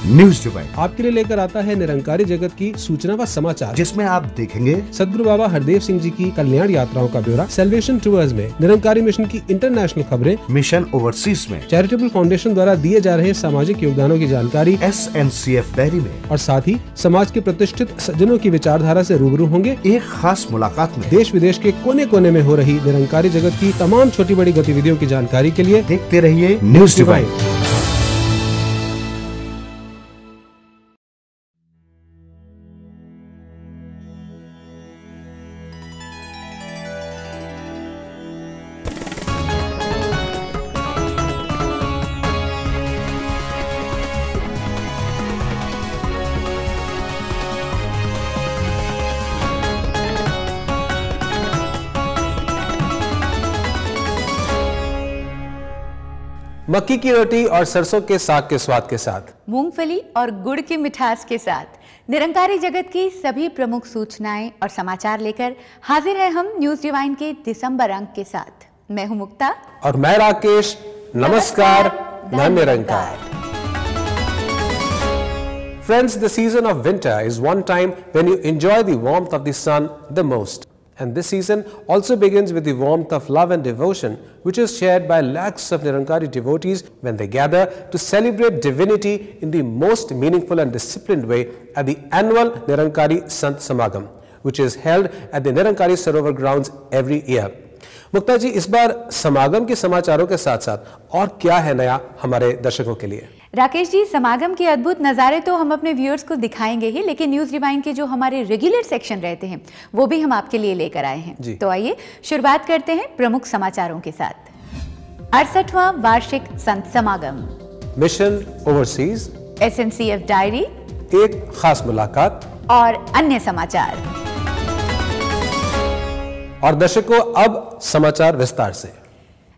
News divine आपके लिए लेकर आता है निरंकारी जगत की सूचना व समाचार, जिसमें आप देखेंगे सदगुरु बाबा हरदेव सिंह जी की कल्याण यात्राओं का ब्यौरा, सेल्वेशन टूर्स में निरंकारी मिशन की इंटरनेशनल खबरें, मिशन ओवरसीज में चैरिटेबल फाउंडेशन द्वारा दिए जा रहे सामाजिक योगदानों की जानकारी, SNCF डायरी में, और साथ ही समाज के प्रतिष्ठित सज्जनों की विचारधारा से रूबरू होंगे एक खास मुलाकात में। देश विदेश के कोने कोने में हो रही निरंकारी जगत की तमाम छोटी बड़ी गतिविधियों की जानकारी के लिए देखते रहिए न्यूज डिवाइन। मक्की की रोटी और सरसों के साग के स्वाद के साथ, मूंगफली और गुड़ की मिठास के साथ निरंकारी जगत की सभी प्रमुख सूचनाएं और समाचार लेकर हाजिर है हम न्यूज डिवाइन के दिसंबर अंक के साथ। मैं हूं मुक्ता और मैं राकेश। नमस्कार, मैं निरंकार। Friends, the season of winter is one time when you enjoy the warmth of the sun the most. And this season also begins with the warmth of love and devotion, which is shared by lakhs of Nirankari devotees when they gather to celebrate divinity in the most meaningful and disciplined way at the annual Nirankari Sant Samagam, which is held at the Nirankari Sarovar grounds every year. मुक्ता जी, इस बार समागम के समाचारों के साथ साथ और क्या है नया हमारे दर्शकों के लिए? राकेश जी, समागम के अद्भुत नज़ारे तो हम अपने व्यूअर्स को दिखाएंगे ही, लेकिन न्यूज डिवाइन के जो हमारे रेगुलर सेक्शन रहते हैं वो भी हम आपके लिए लेकर आए हैं। तो आइए शुरुआत करते हैं प्रमुख समाचारों के साथ। 68वां वार्षिक संत समागम, मिशन ओवरसीज, SNCF डायरी, एक खास मुलाकात और अन्य समाचार। और दर्शकों, अब समाचार विस्तार से।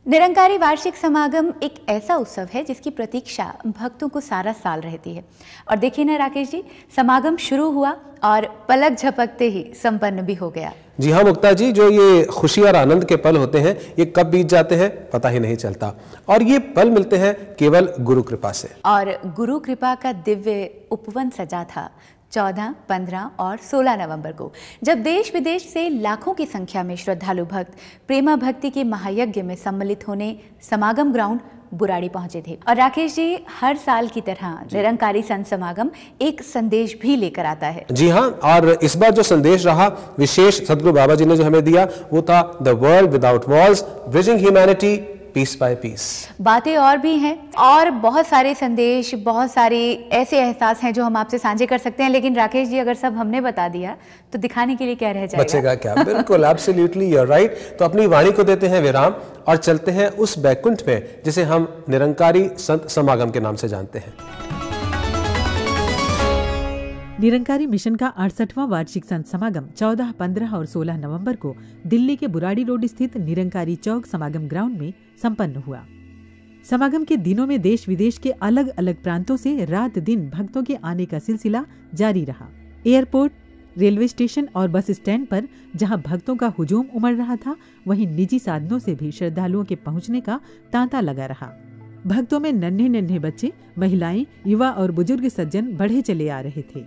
निरंकारी वार्षिक समागम एक ऐसा उत्सव है जिसकी प्रतीक्षा भक्तों को सारा साल रहती है। और देखिए ना राकेश जी, समागम शुरू हुआ और पलक झपकते ही संपन्न भी हो गया। जी हाँ मुक्ता जी, जो ये खुशी और आनंद के पल होते हैं ये कब बीत जाते हैं पता ही नहीं चलता, और ये पल मिलते हैं केवल गुरु कृपा से। और गुरु कृपा का दिव्य उपवन सजा था 14, 15 और 16 नवंबर को, जब देश विदेश से लाखों की संख्या में श्रद्धालु भक्त प्रेमा भक्ति के महायज्ञ में सम्मिलित होने समागम ग्राउंड बुराड़ी पहुंचे थे। और राकेश जी, हर साल की तरह निरंकारी संत समागम एक संदेश भी लेकर आता है। जी हाँ, और इस बार जो संदेश रहा विशेष सदगुरु बाबा जी ने जो हमें दिया वो था the world without walls, bridging humanity piece by piece. बातें और भी हैं और बहुत सारे संदेश, बहुत सारे ऐसे एहसास हैं जो हम आपसे साझे कर सकते हैं, लेकिन राकेश जी अगर सब हमने बता दिया तो दिखाने के लिए क्या रह जाएगा? बचेगा क्या? बिल्कुल, एब्सोल्युटली यू आर राइट। तो अपनी वाणी को देते हैं विराम और चलते हैं उस बैकुंठ में जिसे हम निरंकारी संत समागम के नाम से जानते हैं। निरंकारी मिशन का 68वां वार्षिक संत समागम 14, 15 और 16 नवंबर को दिल्ली के बुराड़ी रोड स्थित निरंकारी चौक समागम ग्राउंड में संपन्न हुआ। समागम के दिनों में देश विदेश के अलग अलग प्रांतों से रात दिन भक्तों के आने का सिलसिला जारी रहा। एयरपोर्ट, रेलवे स्टेशन और बस स्टैंड पर जहां भक्तों का हुजूम उमड़ रहा था, वहीं निजी साधनों से भी श्रद्धालुओं के पहुंचने का तांता लगा रहा। भक्तों में नन्हे नन्हे बच्चे, महिलाएं, युवा और बुजुर्ग सज्जन बढ़े चले आ रहे थे।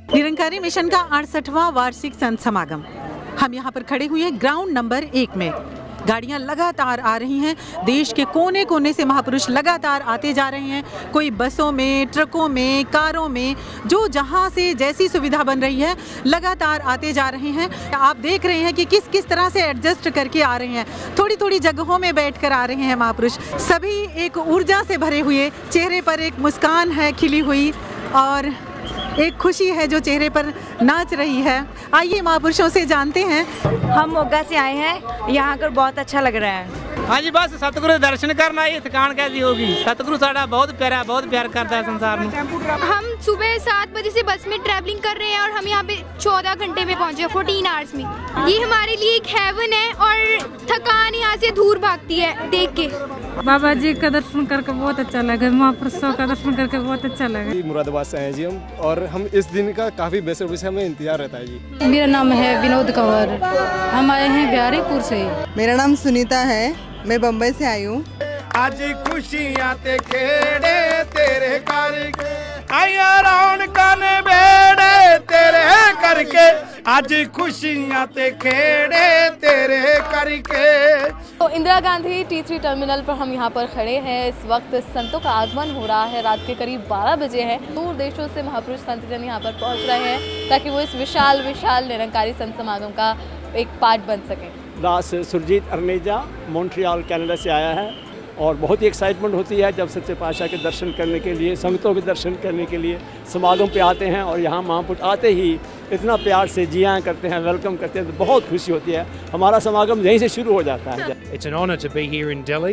निरंकारी मिशन का 68वां वार्षिक संत समागम, हम यहाँ पर खड़े हुए हैं ग्राउंड नंबर 1 में। गाड़ियाँ लगातार आ रही हैं, देश के कोने कोने से महापुरुष लगातार आते जा रहे हैं। कोई बसों में, ट्रकों में, कारों में, जो जहाँ से जैसी सुविधा बन रही है लगातार आते जा रहे हैं। आप देख रहे हैं कि किस किस तरह से एडजस्ट करके आ रहे हैं। थोड़ी थोड़ी जगहों में बैठकर आ रहे हैं महापुरुष। सभी एक ऊर्जा से भरे हुए, चेहरे पर एक मुस्कान है खिली हुई और एक खुशी है जो चेहरे पर नाच रही है। आइए महापुरुषों से जानते हैं। हम मोगा से आए हैं, यहाँ आकर बहुत अच्छा लग रहा है। हाँ जी, बस सतगुरु दर्शन करना, ये थकान कैसी होगी। सतगुरु साड़ा बहुत प्यारा, बहुत प्यार करता है संसार में। हम सुबह 7 बजे से बस में ट्रैवलिंग कर रहे हैं और हम यहाँ पे 14 घंटे में पहुँचे, 14 आवर्स में। ये हमारे लिए एक हेवन है और थकान यहाँ से दूर भागती है देख के। बाबा जी का दर्शन करके बहुत अच्छा लगा, महापुरुषों का दर्शन करके बहुत अच्छा लगा। मुरादाबाद से आए जी हम, और हम इस दिन का काफी बेसब्री से हमें इंतजार रहता है जी। मेरा नाम है विनोद कंवर, हम आए हैं बिहारीपुर से। मेरा नाम सुनीता है, मैं बम्बई से आई हूँ। ਅੱਜ ਖੁਸ਼ੀਆਂ ਤੇ ਖੇੜੇ ਤੇਰੇ ਕਰਕੇ ਆਇਆ ਰੌਣਕਾਂ ਨੇ ਬੇੜੇ ਤੇਰੇ ਕਰਕੇ आज खुशियां ते खेड़े तेरे करके। तो इंदिरा गांधी T3 टर्मिनल पर हम यहाँ पर खड़े हैं। इस वक्त संतों का आगमन हो रहा है, रात के करीब 12 बजे है। दूर देशों से महापुरुष संतजन यहाँ पर पहुँच रहे हैं ताकि वो इस विशाल निरंकारी संत समागम का एक पार्ट बन सकें। दास सुरजीत अरनेजा मॉन्ट्रियल कनाडा से आया है और बहुत ही एक्साइटमेंट होती है जब सच्चे पातशाह के दर्शन करने के लिए, संगतों के दर्शन करने के लिए समागम पे आते हैं और यहाँ महापुरुष आते ही इतना प्यार से जी आया करते हैं, वेलकम करते हैं, तो बहुत खुशी होती है। हमारा समागम यहीं से शुरू हो जाता है। It's an honour to be here in Delhi.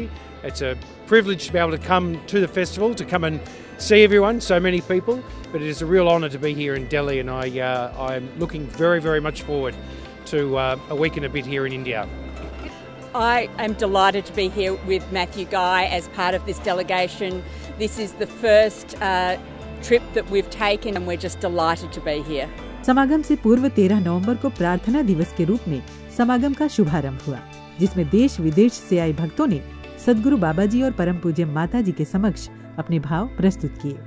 It's a privilege to be able to come to the festival, to come and see everyone, so many people, but it is a real honour to be here in Delhi, and I'm looking very, very much forward to a week and a bit here in India. I am delighted to be here with Matthew Guy as part of this delegation. This is the first trip that we've taken and we're just delighted to be here. समागम से पूर्व 13 नवंबर को प्रार्थना दिवस के रूप में समागम का शुभारंभ हुआ, जिसमें देश विदेश से आए भक्तों ने सद्गुरु बाबा जी और परम पूज्य माता जी के समक्ष अपने भाव प्रस्तुत किए।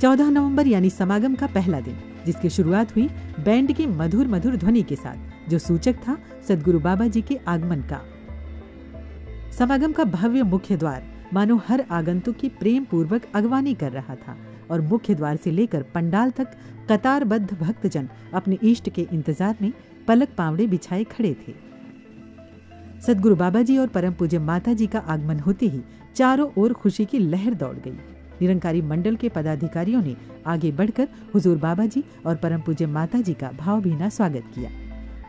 14 नवंबर यानी समागम का पहला दिन, जिसकी शुरुआत हुई बैंड की मधुर मधुर ध्वनि के साथ, जो सूचक था सद्गुरु बाबा जी के आगमन का। समागम का भव्य मुख्य द्वार मानो हर आगंतुक की प्रेम पूर्वक अगवानी कर रहा था और मुख्य द्वार से लेकर पंडाल तक कतारबद्ध भक्तजन अपने इष्ट के इंतजार में पलक पावड़े बिछाए खड़े थे। सद्गुरु बाबा जी और परम पूज्य माता जी का आगमन होते ही चारों ओर खुशी की लहर दौड़ गई। निरंकारी मंडल के पदाधिकारियों ने आगे बढ़कर हुजूर बाबा जी और परम पूज्य माता जी का भावभीना स्वागत किया।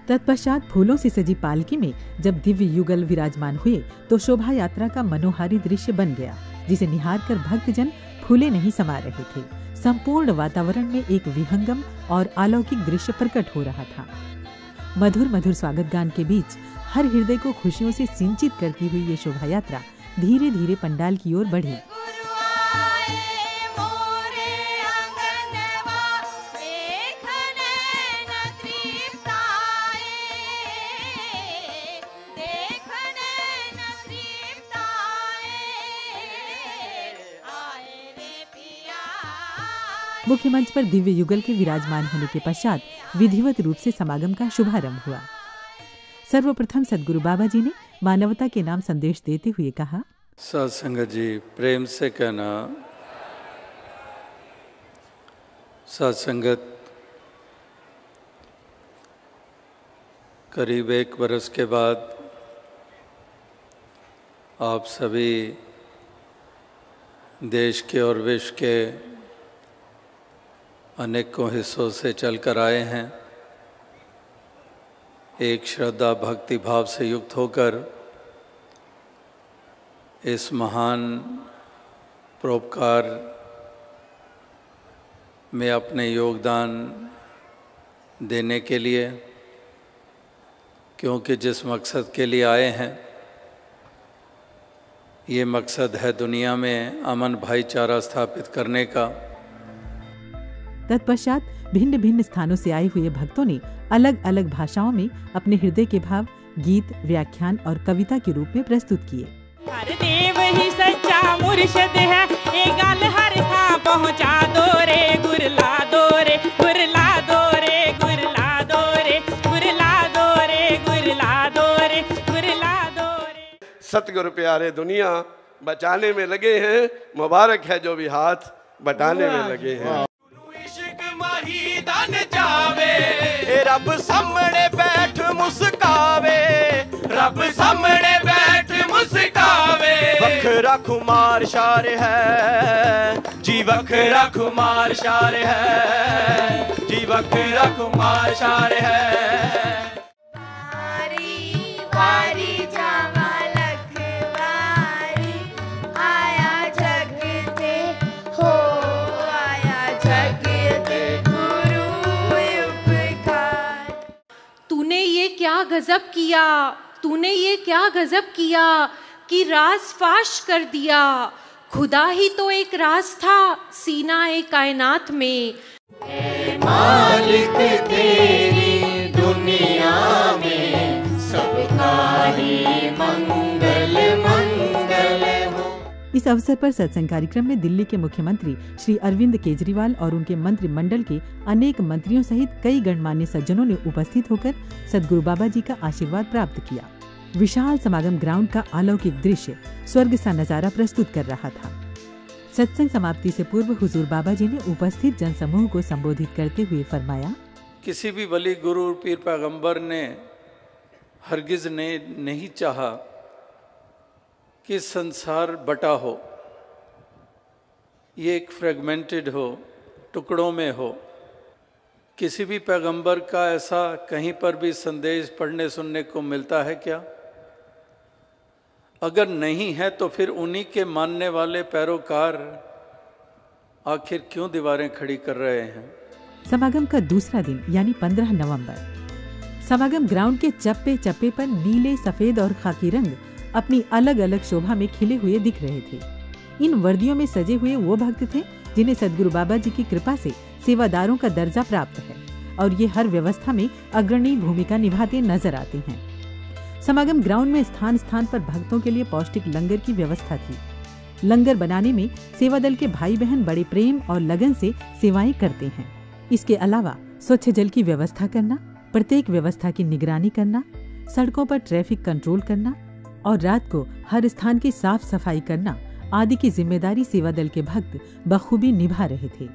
तत्पश्चात फूलों से सजी पालकी में जब दिव्य युगल विराजमान हुए तो शोभा यात्रा का मनोहारी दृश्य बन गया, जिसे निहार कर भक्तजन फूले नहीं समा रहे थे। संपूर्ण वातावरण में एक विहंगम और अलौकिक दृश्य प्रकट हो रहा था। मधुर मधुर स्वागत गान के बीच हर हृदय को खुशियों से सिंचित करती हुई ये शोभा यात्रा धीरे धीरे पंडाल की ओर बढ़ी। मुख्य मंच पर दिव्य युगल के विराजमान होने के पश्चात विधिवत रूप से समागम का शुभारंभ हुआ। सर्वप्रथम सद्गुरु बाबा जी ने मानवता के नाम संदेश देते हुए कहा, सत्संगत जी प्रेम से कहना, सत्संगत करीब 1 बरस के बाद आप सभी देश के और विश्व के अनेकों हिस्सों से चलकर आए हैं। एक श्रद्धा भक्ति भाव से युक्त होकर इस महान परोपकार में अपने योगदान देने के लिए, क्योंकि जिस मकसद के लिए आए हैं ये मकसद है दुनिया में अमन भाईचारा स्थापित करने का। तत्पश्चात भिन्न भिन्न स्थानों से आए हुए भक्तों ने अलग अलग भाषाओं में अपने हृदय के भाव गीत, व्याख्यान और कविता के रूप में प्रस्तुत किए। हर देव ही सच्चा मुर्शिद है, ये गल हर था पहुँचा दो रे, गुरला दो रे, गुरला दो रे, गुरला दो रे, गुरला दो रे, गुरला दो रे, गुरला दो रे। सतगुरु प्यारे दुनिया बचाने में लगे हैं, मुबारक है जो भी हाथ बटाने में लगे हैं। जावे रब सामने बैठ मुस्कावे, रब सामने बैठ मुस्कावे। वखरा खुमार शार है जी, वखरा खुमार शार है जी, वखरा खुमार शार है। वारी वारी जावा लखवारी, आया जग ते हो, आया जग ते तूने ये क्या गजब किया, तूने ये क्या गजब किया कि राज फाश कर दिया। खुदा ही तो एक राज था सीना-ए कायनात में। मालिक तेरी दुनिया में सबका माही मंगल मंगल हो। इस अवसर पर सत्संग कार्यक्रम में दिल्ली के मुख्यमंत्री श्री अरविंद केजरीवाल और उनके मंत्रिमंडल के अनेक मंत्रियों सहित कई गणमान्य सज्जनों ने उपस्थित होकर सद्गुरु बाबा जी का आशीर्वाद प्राप्त किया। विशाल समागम ग्राउंड का अलौकिक दृश्य स्वर्ग सा नजारा प्रस्तुत कर रहा था। सत्संग समाप्ति से पूर्व हुजूर बाबा जी ने उपस्थित जनसमूह को संबोधित करते हुए फरमाया, किसी भी वली गुरु पीर पैगंबर ने हरगिज ने नहीं चाहा कि संसार बटा हो, ये एक फ्रेगमेंटेड हो, टुकड़ों में हो। किसी भी पैगंबर का ऐसा कहीं पर भी संदेश पढ़ने सुनने को मिलता है क्या? अगर नहीं है तो फिर उन्हीं के मानने वाले पैरोकार आखिर क्यों दीवारें खड़ी कर रहे हैं? समागम का दूसरा दिन यानी 15 नवंबर, समागम ग्राउंड के चप्पे चप्पे पर नीले, सफेद और खाकी रंग अपनी अलग अलग शोभा में खिले हुए दिख रहे थे। इन वर्दियों में सजे हुए वो भक्त थे जिन्हें सद्गुरु बाबा जी की कृपा से सेवादारों का दर्जा प्राप्त है और ये हर व्यवस्था में अग्रणी भूमिका निभाते नजर आते हैं। समागम ग्राउंड में स्थान स्थान पर भक्तों के लिए पौष्टिक लंगर की व्यवस्था थी। लंगर बनाने में सेवा दल के भाई बहन बड़े प्रेम और लगन से सेवाएं करते हैं। इसके अलावा स्वच्छ जल की व्यवस्था करना, प्रत्येक व्यवस्था की निगरानी करना, सड़कों पर ट्रैफिक कंट्रोल करना और रात को हर स्थान की साफ सफाई करना आदि की जिम्मेदारी सेवा दल के भक्त बखूबी निभा रहे थे।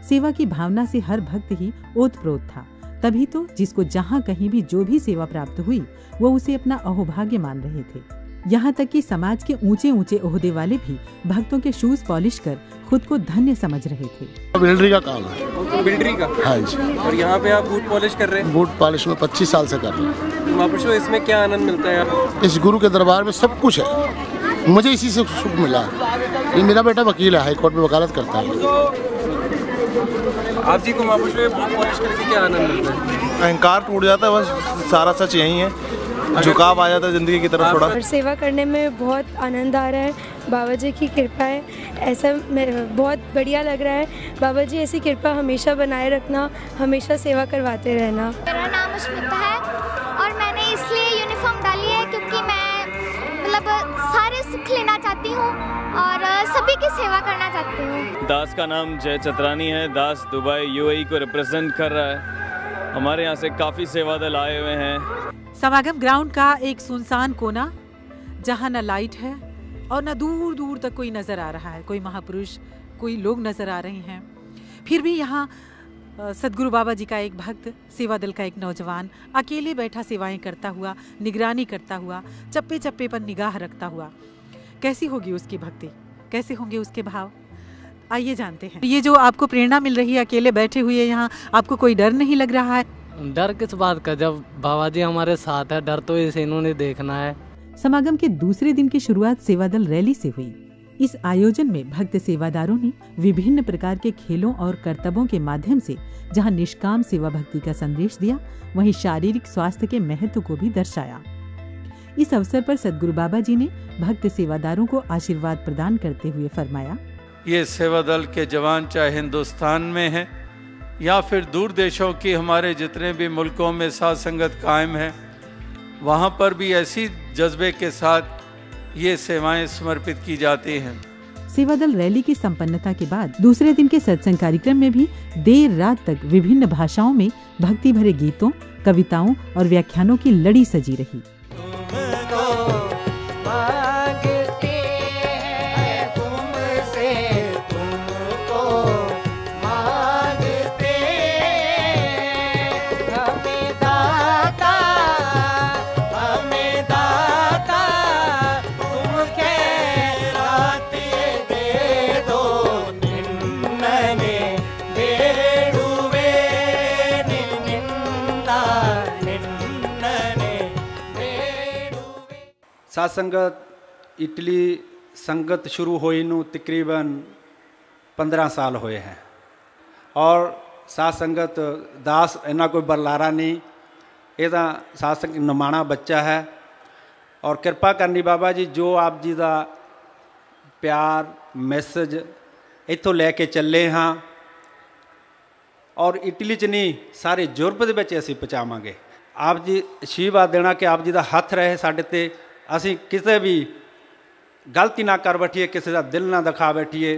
सेवा की भावना से हर भक्त ही ओतप्रोत था, तभी तो जिसको जहाँ कहीं भी जो भी सेवा प्राप्त हुई वो उसे अपना अहोभाग्य मान रहे थे। यहाँ तक कि समाज के ऊंचे ऊंचे ओहदे वाले भी भक्तों के शूज पॉलिश कर खुद को धन्य समझ रहे थे। बिल्डरी का काम है। बिल्डरी का? हाँ जी। और यहाँ पे आप बूट पॉलिश कर रहे हैं? बूट पॉलिश में 25 साल से कर रहे हैं। महापुरुषों, इसमें क्या आनंद मिलता है आपको? इस गुरु के दरबार में सब कुछ है, मुझे इसी से सुख मिला। ये मेरा बेटा वकील है, हाई कोर्ट में वकालत करता है। आप जी को महापुरुषों में बूट पॉलिश करके क्या आनंद मिलता है? अहंकार टूट जाता है, बस सारा सच यही है, झुकाव आ जाता है जिंदगी की तरफ थोड़ा। और सेवा करने में बहुत आनंद आ रहा है, बाबा जी की कृपा है, ऐसा बहुत बढ़िया लग रहा है। बाबा जी ऐसी कृपा हमेशा बनाए रखना, हमेशा सेवा करवाते रहना। मेरा नाम स्मिता है और मैंने इसलिए यूनिफॉर्म डाली है क्योंकि मैं मतलब सारे सुख लेना चाहती हूँ और सभी की सेवा करना चाहती हूँ। दास का नाम जय चतरानी है। दास दुबई यूएई को रिप्रेजेंट कर रहा है। हमारे यहाँ से काफ़ी सेवा दल आए हुए हैं। समागम ग्राउंड का एक सुनसान कोना जहाँ न लाइट है और न दूर दूर तक कोई नजर आ रहा है, कोई महापुरुष, कोई लोग नजर आ रहे हैं। फिर भी यहाँ सद्गुरु बाबा जी का एक भक्त, सेवा दल का एक नौजवान अकेले बैठा सेवाएं करता हुआ, निगरानी करता हुआ, चप्पे चप्पे पर निगाह रखता हुआ। कैसी होगी उसकी भक्ति, कैसे होंगे उसके भाव, आइए जानते हैं। ये जो आपको प्रेरणा मिल रही है अकेले बैठे हुए यहाँ, आपको कोई डर नहीं लग रहा है? डर किस बात का, जब बाबा जी हमारे साथ है, डर तो इसे इन्होंने देखना है। समागम के दूसरे दिन की शुरुआत सेवादल रैली से हुई। इस आयोजन में भक्त सेवादारों ने विभिन्न प्रकार के खेलों और करतबों के माध्यम से जहां निष्काम सेवा भक्ति का संदेश दिया, वहीं शारीरिक स्वास्थ्य के महत्व को भी दर्शाया। इस अवसर पर सद्गुरु बाबा जी ने भक्त सेवादारों को आशीर्वाद प्रदान करते हुए फरमाया, ये सेवा दल के जवान चाहे हिंदुस्तान में हैं या फिर दूर देशों की हमारे जितने भी मुल्कों में साथ संगत कायम है, वहाँ पर भी ऐसी जज्बे के साथ ये सेवाएं समर्पित की जाती हैं। सेवादल रैली की संपन्नता के बाद दूसरे दिन के सत्संग कार्यक्रम में भी देर रात तक विभिन्न भाषाओं में भक्ति भरे गीतों, कविताओं और व्याख्यानों की लड़ी सजी रही। साथ संगत इटली संगत शुरू होई नू तकरीबन 15 साल होए हैं और साथ संगत दास इन्ना कोई बरलारा नहीं, ये साथ संगत नमाणा बच्चा है और कृपा करनी बाबा जी जो आप जी का प्यार मैसेज इत्थों लैके चले हाँ और इटली च नहीं सारे यूरोप के असीं पहुँचावांगे। ਆਪ ਜੀ ਆਸ਼ੀਰਵਾਦ ਦੇਣਾ ਕਿ ਆਪ ਜੀ ਦਾ ਹੱਥ ਰਹੇ ਸਾਡੇ ਤੇ, ਅਸੀਂ ਕਿਤੇ ਵੀ ਗਲਤੀ ਨਾ ਕਰ ਬੈਠੀਏ, ਕਿਸੇ ਦਾ ਦਿਲ ਨਾ ਦਿਖਾ ਬੈਠੀਏ।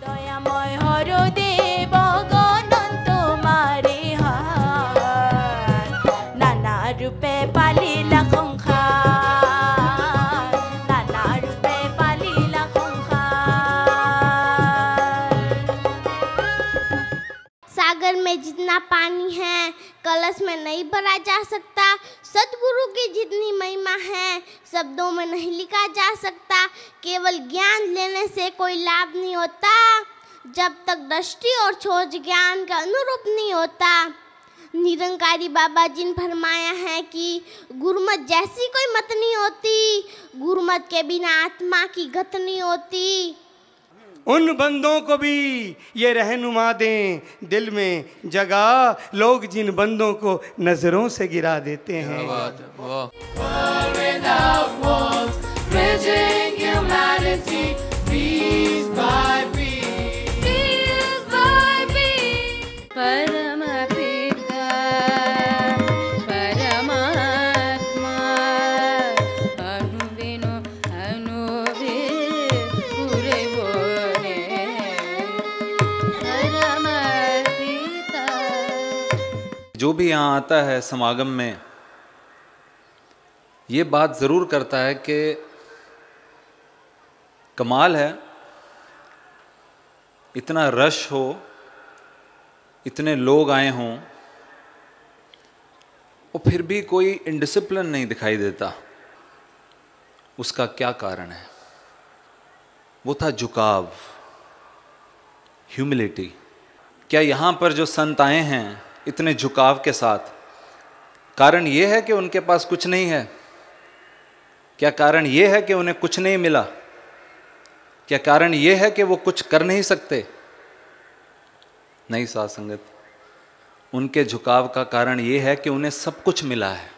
দয়াময় হরদেব গণন তোমারে হার, নানা রূপে পালিলা সংসার, নানা রূপে পালিলা সংসার। सागर में जितना पानी है कलश में नहीं भरा जा सकता, सद्गुरु की जितनी महिमा है शब्दों में नहीं लिखा जा सकता। केवल ज्ञान लेने से कोई लाभ नहीं होता जब तक दृष्टि और सोच ज्ञान का अनुरूप नहीं होता। निरंकारी बाबा जी ने फरमाया है कि गुरुमत जैसी कोई मत नहीं होती, गुरुमत के बिना आत्मा की गत नहीं होती। उन बंदों को भी ये रहनुमा दें दिल में जगह, लोग जिन बंदों को नजरों से गिरा देते हैं। परम पिता परमात्मा अनुदिनो अनुदिन पूरे बोले परम पिता। जो भी यहाँ आता है समागम में ये बात ज़रूर करता है कि कमाल है, इतना रश हो, इतने लोग आए हों और फिर भी कोई इंडिसिप्लिन नहीं दिखाई देता। उसका क्या कारण है? वो था झुकाव, ह्यूमिलिटी। क्या यहाँ पर जो संत आए हैं इतने झुकाव के साथ, कारण ये है कि उनके पास कुछ नहीं है? क्या कारण ये है कि उन्हें कुछ नहीं मिला? क्या कारण ये है कि वो कुछ कर नहीं सकते? नहीं साथ संगत, उनके झुकाव का कारण ये है कि उन्हें सब कुछ मिला है।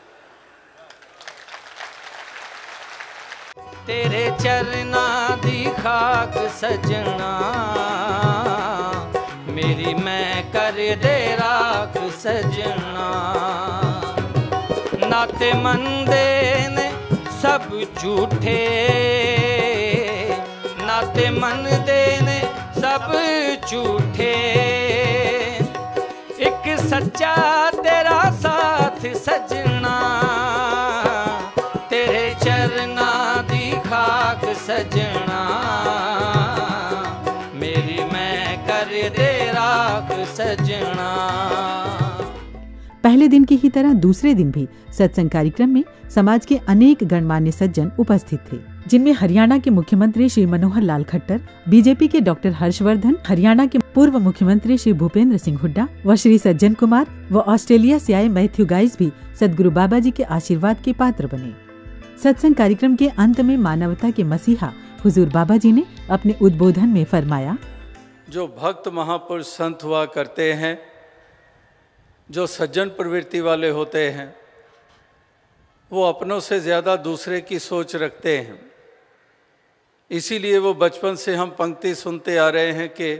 तेरे चरना दी खाक सजना, मेरी मैं कर दे राख सजना। नाते मंदे ने सब झूठे, नाते मंदे ने सब झूठे, एक सच्चा तेरा साथ सजना। तेरे चरना दी खाक सजना, मेरी मैं कर दे राख सजना। पहले दिन की ही तरह दूसरे दिन भी सत्संग कार्यक्रम में समाज के अनेक गणमान्य सज्जन उपस्थित थे, जिनमें हरियाणा के मुख्यमंत्री श्री मनोहर लाल खट्टर, बीजेपी के डॉक्टर हर्षवर्धन, हरियाणा के पूर्व मुख्यमंत्री श्री भूपेंद्र सिंह हुड्डा व श्री सज्जन कुमार व ऑस्ट्रेलिया से आए मैथ्यू गाइस भी सदगुरु बाबा जी के आशीर्वाद के पात्र बने। सत्संग कार्यक्रम के अंत में मानवता के मसीहा हुजूर बाबा जी ने अपने उद्बोधन में फरमाया, जो भक्त महापुरुष संत हुआ करते हैं, जो सज्जन प्रवृत्ति वाले होते हैं, वो अपनों से ज़्यादा दूसरे की सोच रखते हैं। इसीलिए वो बचपन से हम पंक्ति सुनते आ रहे हैं कि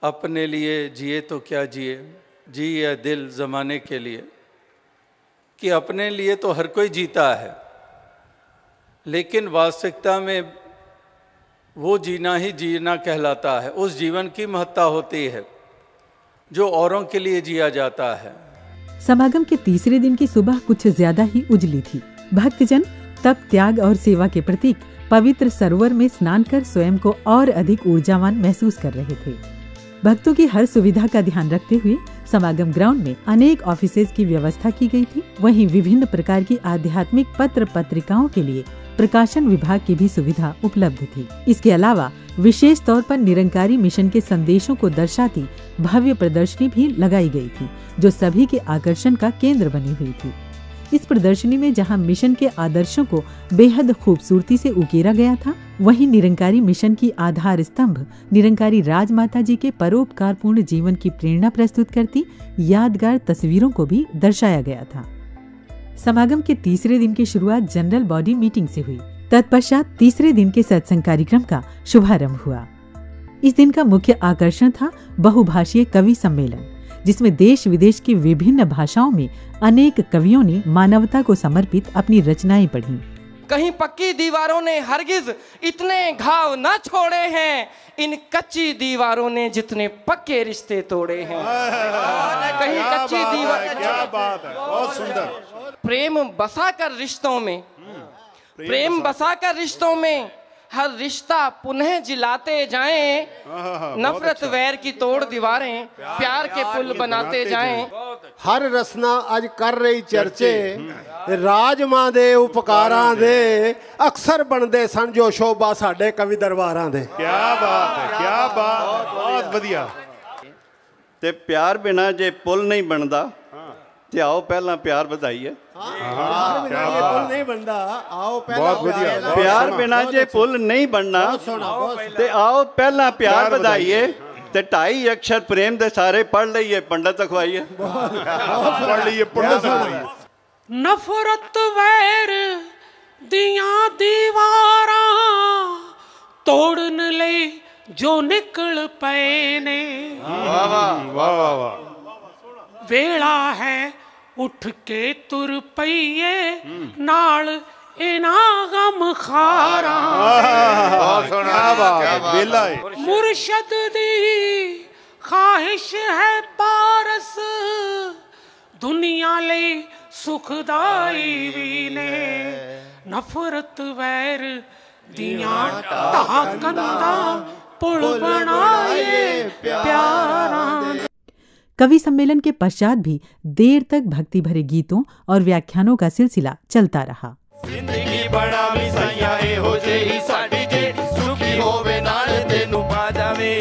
अपने लिए जिए तो क्या जिए, जिए दिल ज़माने के लिए। कि अपने लिए तो हर कोई जीता है, लेकिन वास्तविकता में वो जीना ही जीना कहलाता है। उस जीवन की महत्ता होती है जो औरों के लिए जिया जाता है। समागम के तीसरे दिन की सुबह कुछ ज्यादा ही उजली थी। भक्तजन तप, त्याग और सेवा के प्रतीक पवित्र सरोवर में स्नान कर स्वयं को और अधिक ऊर्जावान महसूस कर रहे थे। भक्तों की हर सुविधा का ध्यान रखते हुए समागम ग्राउंड में अनेक ऑफिसेज की व्यवस्था की गई थी। वहीं विभिन्न प्रकार की आध्यात्मिक पत्र पत्रिकाओं के लिए प्रकाशन विभाग की भी सुविधा उपलब्ध थी। इसके अलावा विशेष तौर पर निरंकारी मिशन के संदेशों को दर्शाती भव्य प्रदर्शनी भी लगाई गई थी, जो सभी के आकर्षण का केंद्र बनी हुई थी। इस प्रदर्शनी में जहां मिशन के आदर्शों को बेहद खूबसूरती से उकेरा गया था, वहीं निरंकारी मिशन की आधार स्तंभ निरंकारी राजमाता जी के परोपकारपूर्ण जीवन की प्रेरणा प्रस्तुत करती यादगार तस्वीरों को भी दर्शाया गया था। समागम के तीसरे दिन की शुरुआत जनरल बॉडी मीटिंग से हुई। तत्पश्चात तीसरे दिन के सत्संग कार्यक्रम का शुभारंभ हुआ। इस दिन का मुख्य आकर्षण था बहुभाषीय कवि सम्मेलन। जिसमें देश विदेश की विभिन्न भाषाओं में अनेक कवियों ने मानवता को समर्पित अपनी रचनाएं पढ़ी। कहीं पक्की दीवारों ने हरगिज इतने घाव न छोड़े हैं, इन कच्ची दीवारों ने जितने पक्के रिश्ते तोड़े हैं। कहीं कच्ची दीवार, क्या बात है, बहुत सुंदर। प्रेम बसाकर रिश्तों में, प्रेम बसाकर रिश्तों में हर रिश्ता पुनः जिलाते जाएं, नफरत वैर की तोड़ दीवारें प्यार के पुल बनाते जाएं। हर रसना आज कर रही चर्चे, राज मां दे उपकारां दे अक्सर बनदे सन जो शोभा साडे कवि दरबारां दे। क्या बात है, क्या बात, बहुत बढ़िया। ते प्यार बिना जे पुल नहीं बनता ते आओ पहला प्यार बधाइए। नहीं बनता, आओ पहला प्यार बिना जे पुल नहीं बनना ते आओ पहला प्यार बधाइए। ते 2.5 अक्षर प्रेम दे सारे पढ़ लीए, पंडित अखवाइए। पढ़ लीए, पंडित अखवाइए। नफरत वैर दियां दीवारां तोड़न ले जो निकल पए ने। वेला है उठ के तुर पईए नाल इना गम खारा। मुर्शद दी ख्वाहिश है पारस दुनिया ले सुखदाई भी ने। नफरत वैर दियां ताकंदा पुल बनाए प्यारा। कवि सम्मेलन के पश्चात भी देर तक भक्ति भरे गीतों और व्याख्यानों का सिलसिला चलता रहा। जिंदगी बड़ा मिसाया ए हो जेही साडी जे सुखी होवे नाल तेनु पा जावे।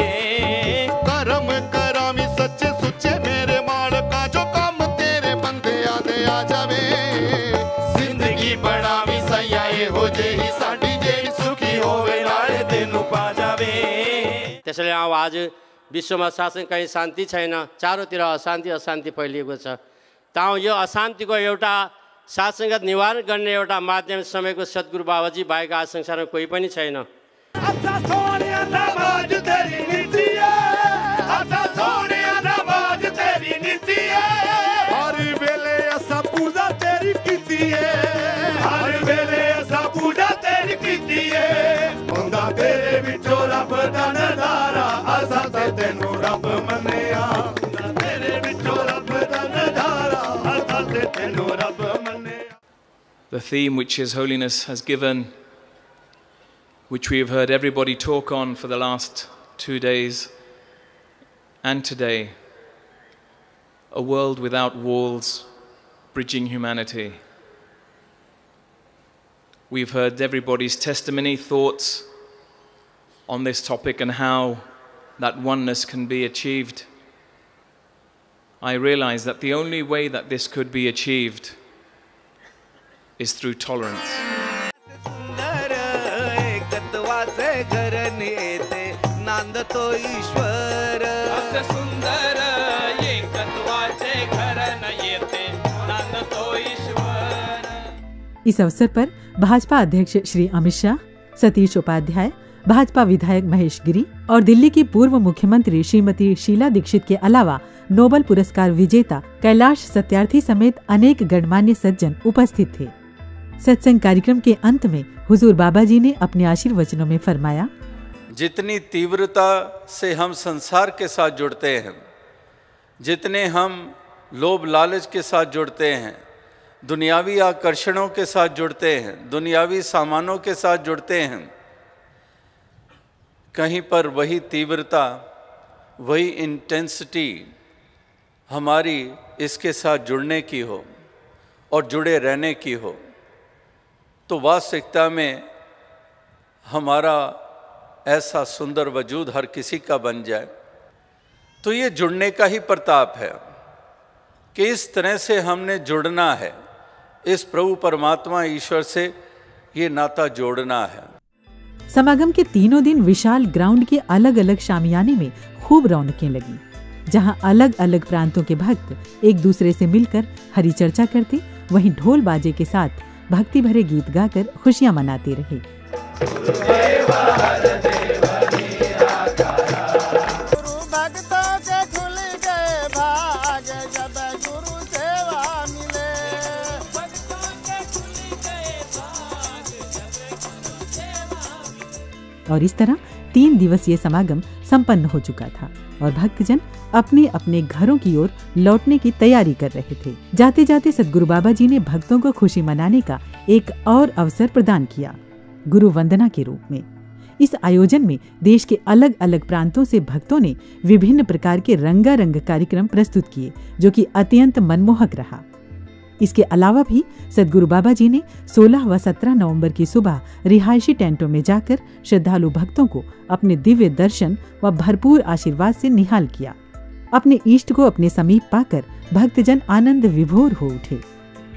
करम करामी सच्चे सुच्चे मेरे मालका जो काम तेरे बंदे आदे आ जावे। जिंदगी बड़ा मिसाया ए हो जेही साडी जे सुखी होवे नाल तेनु पा जावे। त्यसैले आज विश्वमा शासन कहीँ शान्ति छैन, चारैतिर अशान्ति अशान्ति फैलिएको छ। ताउ यो अशान्तिको एउटा शासनगत निवारण गर्ने एउटा माध्यम समयको सद्गुरु बाबाजी बाहेक आज संसारमा कोही पनि छैन। The theme which His Holiness has given, which we have heard everybody talk on for the last 2 days and today, a world without walls, bridging humanity. We've heard everybody's testimony, thoughts on this topic and how that oneness can be achieved. I realize that the only way that this could be achieved is through tolerance. इस अवसर पर भाजपा अध्यक्ष श्री अमित शाह, सतीश उपाध्याय, भाजपा विधायक महेश गिरी और दिल्ली की पूर्व मुख्यमंत्री श्रीमती शीला दीक्षित के अलावा नोबेल पुरस्कार विजेता कैलाश सत्यार्थी समेत अनेक गणमान्य सज्जन उपस्थित थे। सत्संग कार्यक्रम के अंत में हुजूर बाबा जी ने अपने आशीर्वचनों में फरमाया, जितनी तीव्रता से हम संसार के साथ जुड़ते हैं, जितने हम लोभ लालच के साथ जुड़ते हैं, दुनियावी आकर्षणों के साथ जुड़ते हैं, दुनियावी सामानों के साथ जुड़ते हैं, कहीं पर वही तीव्रता, वही इंटेंसिटी हमारी इसके साथ जुड़ने की हो और जुड़े रहने की हो, तो वास्तविकता में हमारा ऐसा सुंदर वजूद हर किसी का बन जाए। तो ये जुड़ने का ही प्रताप है कि इस तरह से हमने जुड़ना है, इस प्रभु परमात्मा ईश्वर से ये नाता जोड़ना है। समागम के तीनों दिन विशाल ग्राउंड के अलग अलग शामियाने में खूब रौनकें लगी, जहां अलग अलग प्रांतों के भक्त एक दूसरे से मिलकर हरि चर्चा करते, वहीं ढोल बाजे के साथ भक्ति भरे गीत गाकर खुशियां मनाते रहे। भक्तों के खुल गए भाग। और इस तरह 3 दिवसीय समागम संपन्न हो चुका था और भक्तजन अपने अपने घरों की ओर लौटने की तैयारी कर रहे थे। जाते जाते सद्गुरु बाबा जी ने भक्तों को खुशी मनाने का एक और अवसर प्रदान किया, गुरु वंदना के रूप में। इस आयोजन में देश के अलग अलग प्रांतों से भक्तों ने विभिन्न प्रकार के रंगारंग कार्यक्रम प्रस्तुत किए, जो कि अत्यंत मनमोहक रहा। इसके अलावा भी सद्गुरु बाबा जी ने 16 व 17 नवंबर की सुबह रिहायशी टेंटों में जाकर श्रद्धालु भक्तों को अपने दिव्य दर्शन व भरपूर आशीर्वाद से निहाल किया। अपने इष्ट को अपने समीप पाकर भक्तजन आनंद विभोर हो उठे।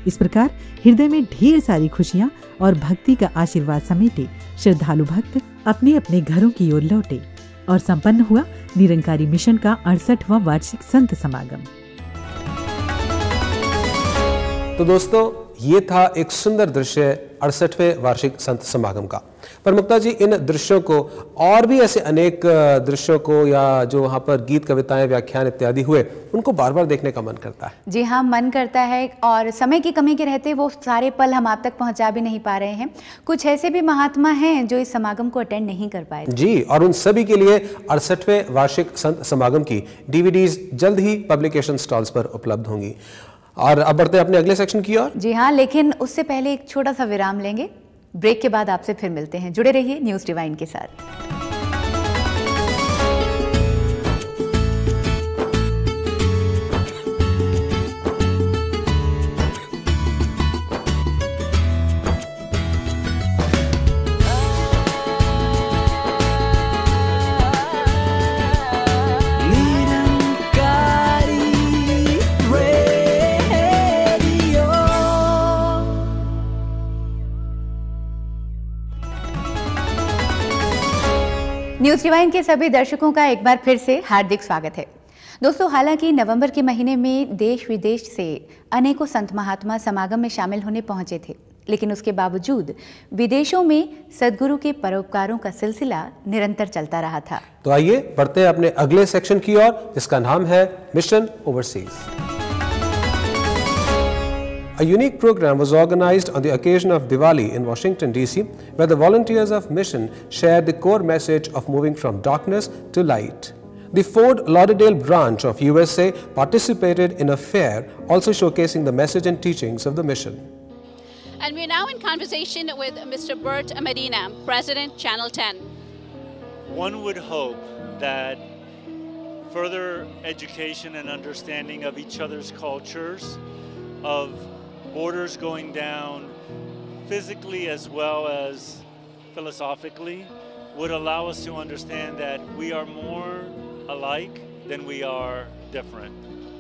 इस प्रकार हृदय में ढेर सारी खुशियां और भक्ति का आशीर्वाद समेटे श्रद्धालु भक्त अपने अपने घरों की ओर लौटे और संपन्न हुआ निरंकारी मिशन का 68वां वार्षिक संत समागम। तो दोस्तों, ये था एक सुंदर दृश्य 68वें वार्षिक संत समागम का। पर मुक्ता जी, इन दृश्यों को और भी ऐसे अनेक दृश्यों को या जो वहाँ पर गीत कविताएं व्याख्यान इत्यादि हुए, उनको बार बार देखने का मन करता है। जी हाँ, मन करता है और समय की कमी के रहते वो सारे पल हम आप तक पहुँचा भी नहीं पा रहे हैं। कुछ ऐसे भी महात्मा हैं जो इस समागम को अटेंड नहीं कर पाए जी, और उन सभी के लिए 68वें वार्षिक संत समागम की DVDs जल्द ही पब्लिकेशन स्टॉल्स पर उपलब्ध होंगी। और अब बढ़ते हैं अपने अगले सेक्शन की ओर। जी हाँ, लेकिन उससे पहले एक छोटा सा विराम लेंगे। ब्रेक के बाद आपसे फिर मिलते हैं। जुड़े रहिए न्यूज़ डिवाइन के साथ। न्यूज़ डिवाइन के सभी दर्शकों का एक बार फिर से हार्दिक स्वागत है। दोस्तों, हालांकि नवंबर के महीने में देश विदेश से अनेकों संत महात्मा समागम में शामिल होने पहुंचे थे, लेकिन उसके बावजूद विदेशों में सद्गुरु के परोपकारों का सिलसिला निरंतर चलता रहा था। तो आइए बढ़ते हैं अपने अगले सेक्शन की ओर, जिसका नाम है mission overseas. A unique program was organized on the occasion of Diwali in Washington, D.C., where the volunteers of Mission shared the core message of moving from darkness to light. The Fort Lauderdale branch of USA participated in a fair, also showcasing the message and teachings of the mission. And we're now in conversation with Mr. Bert Medina, President, Channel 10. One would hope that further education and understanding of each other's cultures, of borders going down physically as well as philosophically, would allow us to understand that we are more alike than we are different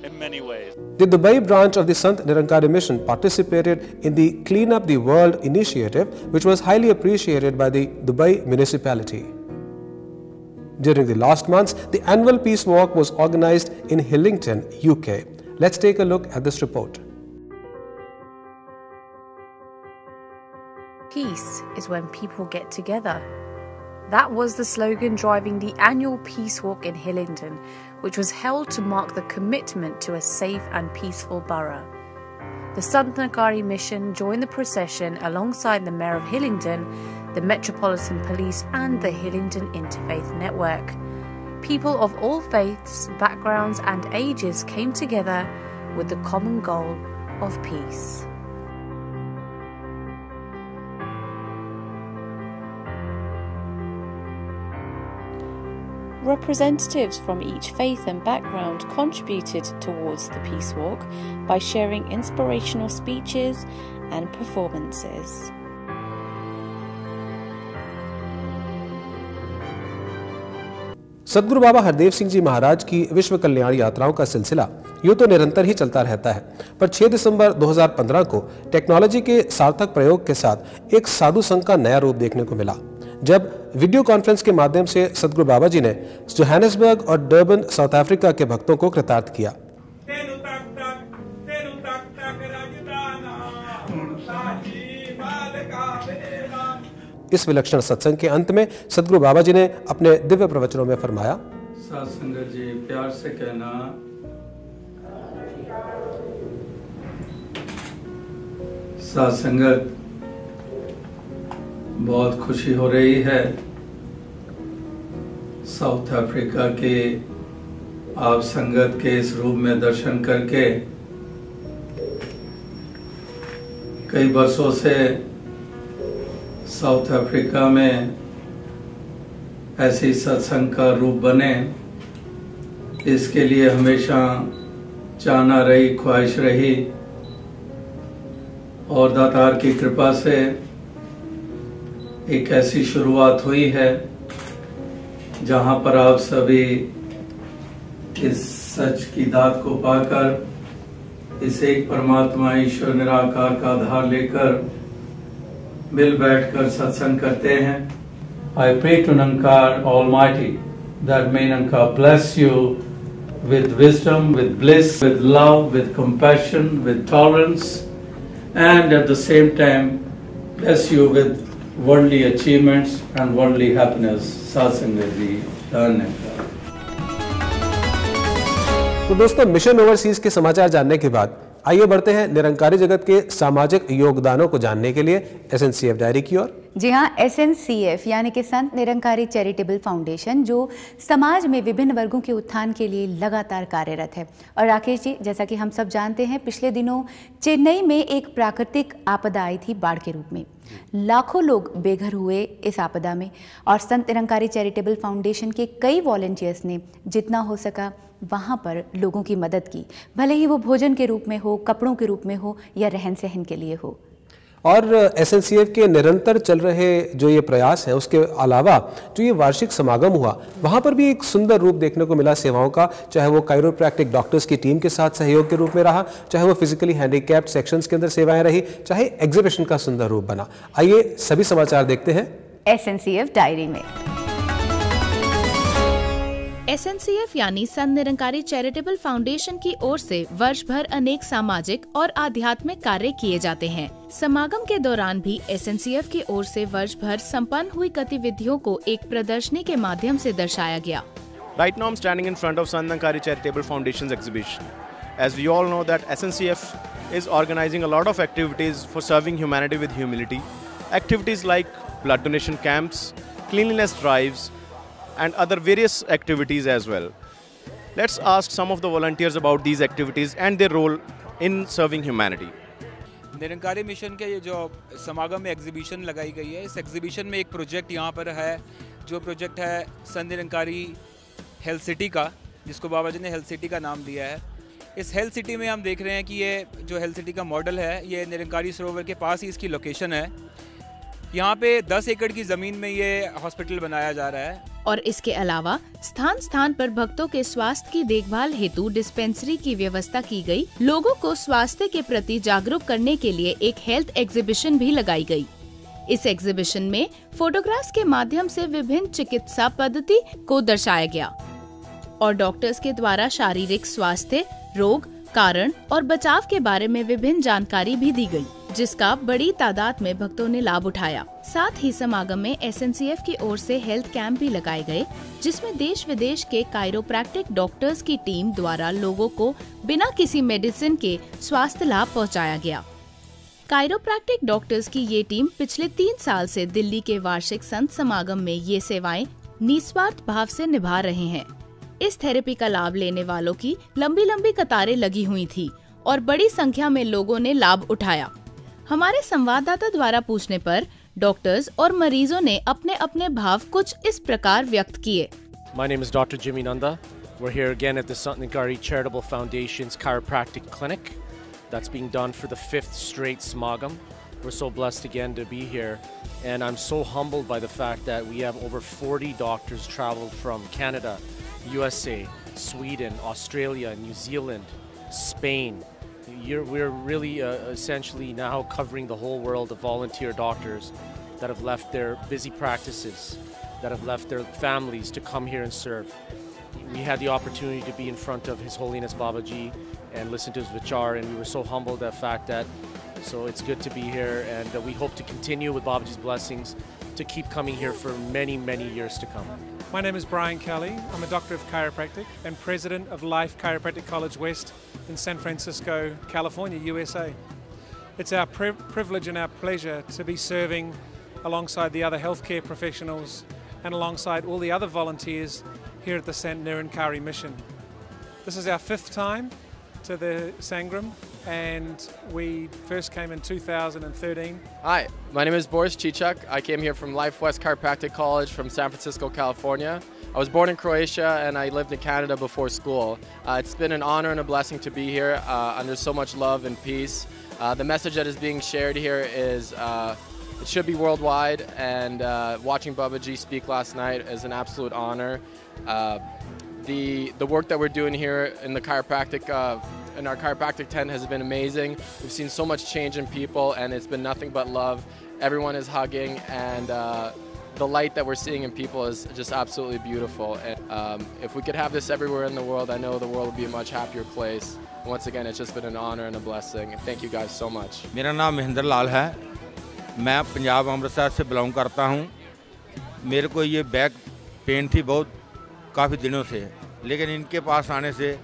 in many ways. The Dubai branch of the Sant Nirankari Mission participated in the Clean Up the World initiative, which was highly appreciated by the Dubai municipality. During the last months, the annual Peace Walk was organized in Hillington, UK. Let's take a look at this report. Peace is when people get together. That was the slogan driving the annual Peace Walk in Hillington, which was held to mark the commitment to a safe and peaceful borough. The Sant Nirankari Mission joined the procession alongside the Mayor of Hillington, the Metropolitan Police and the Hillington Interfaith Network. People of all faiths, backgrounds and ages came together with the common goal of peace. Representatives from each faith and background contributed towards the Peace Walk by sharing inspirational speeches and performances. सद्गुरु बाबा हरदेव सिंह जी महाराज की विश्व कल्याण यात्राओं का सिलसिला यूं तो निरंतर ही चलता रहता है, पर 6 दिसंबर 2015 को टेक्नोलॉजी के सार्थक प्रयोग के साथ एक साधु संघ का नया रूप देखने को मिला, जब वीडियो कॉन्फ्रेंस के माध्यम से सद्गुरु बाबा जी ने जोहानिसबर्ग और डर्बन साउथ अफ्रीका के भक्तों को कृतार्थ किया। इस विलक्षण सत्संग के अंत में सद्गुरु बाबा जी ने अपने दिव्य प्रवचनों में फरमाया, साथ संगत जी प्यार से कहना, साथ संगत बहुत खुशी हो रही है साउथ अफ्रीका के आप संगत के इस रूप में दर्शन करके कई वर्षों से साउथ अफ्रीका में ऐसी सत्संग का रूप बने, इसके लिए हमेशा चाहना रही, ख्वाहिश रही, और दातार की कृपा से एक ऐसी शुरुआत हुई है जहां पर आप सभी इस सच की दात को पाकर, इस एक परमात्मा ईश्वर निराकार का आधार लेकर मिल बैठकर सत्संग करते हैं। I pray to Niranकार Almighty that may Niranकार bless you with wisdom, with bliss, with love, with compassion, with tolerance, and at the same time bless you with worldly achievements and worldly happiness. Satsang ji, धन्यवाद। तो दोस्तों, mission overseas के समाचार जानने के बाद आइए बढ़ते हैं निरंकारी जगत के सामाजिक योगदानों को जानने के लिए SNCF डायरी की ओर। जी हाँ, SNCF यानी कि संत निरंकारी चैरिटेबल फाउंडेशन, जो समाज में विभिन्न वर्गों के उत्थान के लिए लगातार कार्यरत है। और राकेश जी, जैसा कि हम सब जानते हैं, पिछले दिनों चेन्नई में एक प्राकृतिक आपदा आई थी बाढ़ के रूप में। लाखों लोग बेघर हुए इस आपदा में, और संत निरंकारी चैरिटेबल फाउंडेशन के कई वॉलंटियर्स ने जितना हो सका वहाँ पर लोगों की मदद की, भले ही वो भोजन के रूप में हो, कपड़ों के रूप में हो, या रहन सहन के लिए हो। और SNCF के निरंतर चल रहे जो ये प्रयास हैं, उसके अलावा जो ये वार्षिक समागम हुआ, वहाँ पर भी एक सुंदर रूप देखने को मिला सेवाओं का, चाहे वो कायरोप्रैक्टिक डॉक्टर्स की टीम के साथ सहयोग के रूप में रहा, चाहे वो फिजिकली हैंडीकैप्ड सेक्शंस के अंदर सेवाएं रही, चाहे एग्जीबिशन का सुंदर रूप बना। आइए सभी समाचार देखते हैं SNCF डायरी में। SNCF यानी संत निरंकारी चैरिटेबल फाउंडेशन की ओर से वर्ष भर अनेक सामाजिक और आध्यात्मिक कार्य किए जाते हैं। समागम के दौरान भी SNCF की ओर से वर्ष भर संपन्न हुई गतिविधियों को एक प्रदर्शनी के माध्यम से दर्शाया गया। Right now I'm standing in front of Sant Niranकारी Charitable Foundation's exhibition. As we all know that SNCF is organizing a lot of activities for serving humanity with humility. Activities like blood donation camps, cleanliness drives, and other various activities as well. Let's ask some of the volunteers about these activities and their role in serving humanity. Nirankari mission के ये जो समागम में exhibition लगाई गई है, इस exhibition में एक प्रोजेक्ट यहाँ पर है, जो प्रोजेक्ट है संत निरंकारी हेल्थ सिटी का, जिसको बाबा जी ने हेल्थ सिटी का नाम दिया है। इस हेल्थ सिटी में हम देख रहे हैं कि ये जो हेल्थ सिटी का मॉडल है, ये निरंकारी सरोवर के पास ही इसकी लोकेशन है। यहाँ पे 10 एकड़ की ज़मीन में ये हॉस्पिटल बनाया जा रहा है। और इसके अलावा स्थान स्थान पर भक्तों के स्वास्थ्य की देखभाल हेतु डिस्पेंसरी की व्यवस्था की गई। लोगों को स्वास्थ्य के प्रति जागरूक करने के लिए एक हेल्थ एग्जीबिशन भी लगाई गई। इस एग्जीबिशन में फोटोग्राफ्स के माध्यम से विभिन्न चिकित्सा पद्धति को दर्शाया गया और डॉक्टर्स के द्वारा शारीरिक स्वास्थ्य, रोग, कारण और बचाव के बारे में विभिन्न जानकारी भी दी गई, जिसका बड़ी तादाद में भक्तों ने लाभ उठाया। साथ ही समागम में SNCF की ओर से हेल्थ कैंप भी लगाए गए, जिसमें देश विदेश के कायरोप्रैक्टिक डॉक्टर्स की टीम द्वारा लोगों को बिना किसी मेडिसिन के स्वास्थ्य लाभ पहुंचाया गया। कायरोप्रैक्टिक डॉक्टर्स की ये टीम पिछले 3 साल से दिल्ली के वार्षिक संत समागम में ये सेवाएं निस्वार्थ भाव से निभा रहे हैं। इस थेरेपी का लाभ लेने वालों की लंबी लंबी कतारें लगी हुई थी और बड़ी संख्या में लोगों ने लाभ उठाया। हमारे संवाददाता द्वारा पूछने पर डॉक्टर्स और मरीजों ने अपने अपने भाव कुछ इस प्रकार व्यक्त किए। My name is Dr. Jimmy Nanda. We're here again at the Sant Niranकारी Charitable Foundation's chiropractic clinic. That's being done for the 5th straight Samagam. We're so blessed again to be here, and I'm so humbled by the fact that we have over 40 doctors traveled from Canada, USA, Sweden, Australia, New Zealand, Spain. We're really essentially now covering the whole world of volunteer doctors that have left their busy practices, that have left their families to come here and serve. We had the opportunity to be in front of His Holiness Babaji and listen to his vichar, and we were so humbled at the fact that, so it's good to be here, and we hope to continue with Babaji's blessings to keep coming here for many, many years to come. My name is Brian Kelly. I'm a doctor of chiropractic and president of Life Chiropractic College West in San Francisco, California, USA. It's our privilege and our pleasure to be serving alongside the other healthcare professionals and alongside all the other volunteers here at the Sant Nirankari mission. This is our 5th time to the Sangram, and we first came in 2013. Hi, my name is Boris Chichak. I came here from Life West Chiropractic College from San Francisco, California. I was born in Croatia and I lived in Canada before school. It's been an honor and a blessing to be here under so much love and peace. The message that is being shared here is it should be worldwide, and watching Babaji speak last night is an absolute honor. The work that we're doing here in the chiropractic in our chiropractic tent has been amazing. We've seen so much change in people, and it's been nothing but love. Everyone is hugging, and the light that we're seeing in people is just absolutely beautiful. And if we could have this everywhere in the world, I know the world would be a much happier place. Once again, it's just been an honor and a blessing. And thank you guys so much. मेरा नाम महेंद्र लाल है। मैं पंजाब अमृतसर से belong करता हूँ। मेरे को ये बैक पेन थी बहुत काफ़ी दिनों से, लेकिन इनके पास आने से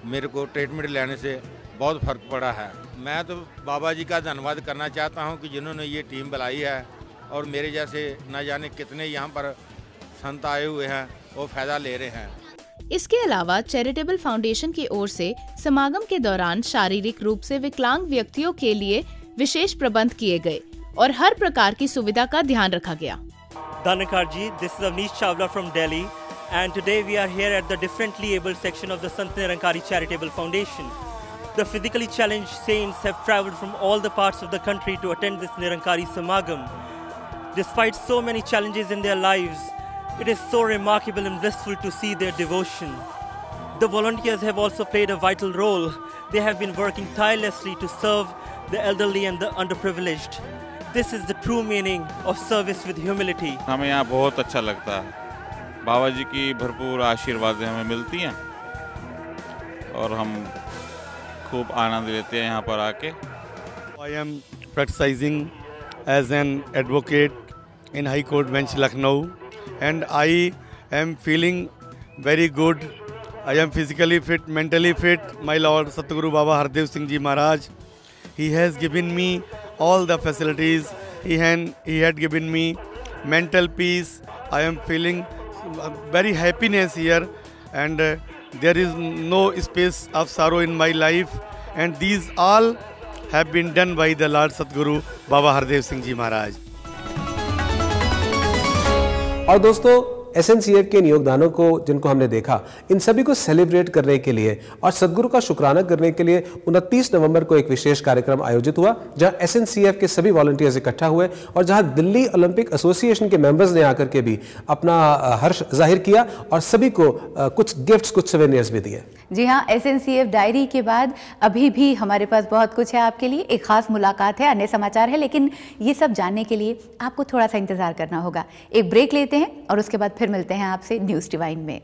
मेरे को ट्रीटमेंट लेने से बहुत फ़र्क पड़ा है। मैं तो बाबा जी का धन्यवाद करना चाहता हूँ कि जिन्होंने ये टीम बुलाई है, और मेरे जैसे न जाने कितने यहाँ पर संत आए हुए हैं वो फ़ायदा ले रहे हैं। इसके अलावा चैरिटेबल फाउंडेशन की ओर से समागम के दौरान शारीरिक रूप से विकलांग व्यक्तियों के लिए विशेष प्रबंध किए गए और हर प्रकार की सुविधा का ध्यान रखा गया। Dhankar ji, this is Avnish Chawla from Delhi, and today we are here at the differently abled section of the Sant Nirankari Charitable Foundation. The physically challenged saints have travelled from all the parts of the country to attend this Nirankari Samagam. Despite so many challenges in their lives, it is so remarkable and blissful to see their devotion. The volunteers have also played a vital role. They have been working tirelessly to serve the elderly and the underprivileged. This is the true meaning of service with humility. हमें यहाँ बहुत अच्छा लगता है। बाबा जी की भरपूर आशीर्वाद हमें मिलती हैं और हम खूब आनंद लेते हैं यहाँ पर आके। I am practicing as an advocate in High Court Bench Lucknow, and I am feeling very good. I am physically fit, mentally fit. My Lord Satguru Baba Hardev Singh Ji Maharaj, he has given me all the facilities. He had given me mental peace. I am feeling very happiness here, and there is no space of sorrow in my life, and these all have been done by the Lord Satguru Baba Hardev Singh Ji Maharaj. और दोस्तों, SNCF के इन योगदानों को जिनको हमने देखा, इन सभी को celebrate करने के लिए और सदगुरु का शुक्राना करने के लिए 29 नवंबर को एक विशेष कार्यक्रम आयोजित हुआ, जहां SNCF के सभी वॉलंटियर्स इकट्ठा हुए और जहां दिल्ली ओलंपिक एसोसिएशन के मेंबर्स ने आकर के भी अपना हर्ष जाहिर किया और सभी को कुछ गिफ्ट्स, कुछ सोवेनियर्स भी दिए। जी हाँ, SNCF डायरी के बाद अभी भी हमारे पास बहुत कुछ है आपके लिए। एक खास मुलाकात है, अन्य समाचार है, लेकिन ये सब जानने के लिए आपको थोड़ा सा इंतजार करना होगा। एक ब्रेक लेते हैं और उसके बाद फिर मिलते हैं आपसे न्यूज़ डिवाइन में।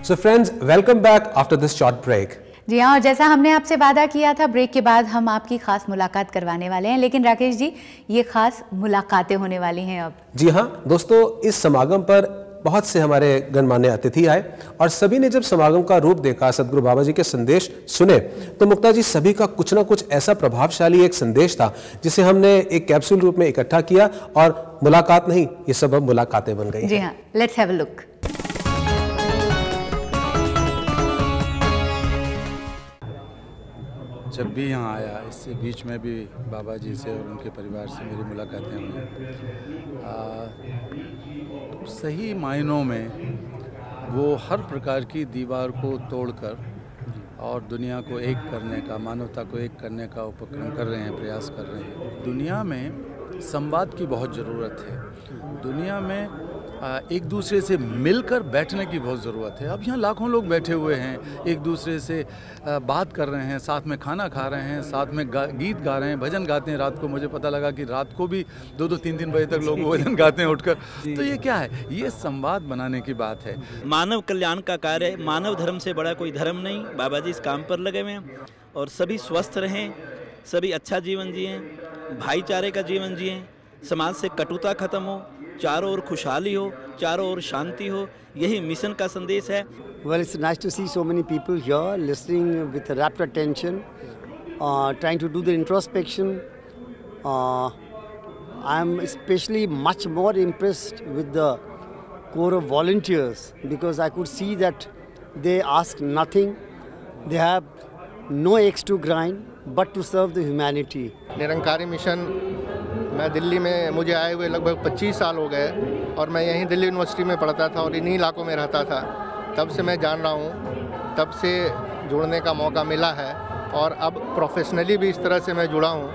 So friends, welcome back after this short break. जी हाँ, और जैसा हमने आपसे वादा किया था, ब्रेक के बाद हम आपकी खास मुलाकात करवाने वाले हैं। लेकिन राकेश जी, ये खास मुलाकातें होने वाली हैं अब। जी हाँ दोस्तों, इस समागम पर बहुत से हमारे गणमान्य अतिथि आए और सभी ने जब समागम का रूप देखा, सदगुरु बाबा जी के संदेश सुने, तो मुक्ता जी सभी का कुछ ना कुछ ऐसा प्रभावशाली एक संदेश था जिसे हमने एक कैप्सूल रूप में इकट्ठा किया और मुलाकात नहीं, ये सब अब मुलाकातें बन गई। जी हाँ, लेट्स हैव अ लुक। जब भी यहाँ आया, इससे बीच में भी बाबा जी से और उनके परिवार से मेरी मुलाकातें हुई। सही मायनों में वो हर प्रकार की दीवार को तोड़कर और दुनिया को एक करने का, मानवता को एक करने का उपक्रम कर रहे हैं, प्रयास कर रहे हैं। दुनिया में संवाद की बहुत ज़रूरत है। दुनिया में एक दूसरे से मिलकर बैठने की बहुत ज़रूरत है। अब यहाँ लाखों लोग बैठे हुए हैं, एक दूसरे से बात कर रहे हैं, साथ में खाना खा रहे हैं, साथ में गीत गा रहे हैं, भजन गाते हैं। रात को मुझे पता लगा कि रात को भी 2-2, 3-3 बजे तक लोग भजन गाते हैं उठकर। तो ये क्या है? ये संवाद बनाने की बात है। मानव कल्याण का कार्य, मानव धर्म से बड़ा कोई धर्म नहीं। बाबा जी इस काम पर लगे हुए हैं और सभी स्वस्थ रहें, सभी अच्छा जीवन जिएं, भाईचारे का जीवन जिएं, समाज से कटुता खत्म हो, चारों ओर खुशहाली हो, चारों ओर शांति हो, यही मिशन का संदेश है। Well, it's nice to see so many people here listening with rapt attention, trying to do the introspection. I'm especially much more impressed with the core of volunteers because I could see that they ask nothing, they have no axe to grind but to serve the humanity. Nirankari mission मैं दिल्ली में मुझे आए हुए लगभग 25 साल हो गए और मैं यहीं दिल्ली यूनिवर्सिटी में पढ़ता था और इन्हीं इलाकों में रहता था। तब से मैं जान रहा हूँ, तब से जुड़ने का मौका मिला है और अब प्रोफेशनली भी इस तरह से मैं जुड़ा हूँ।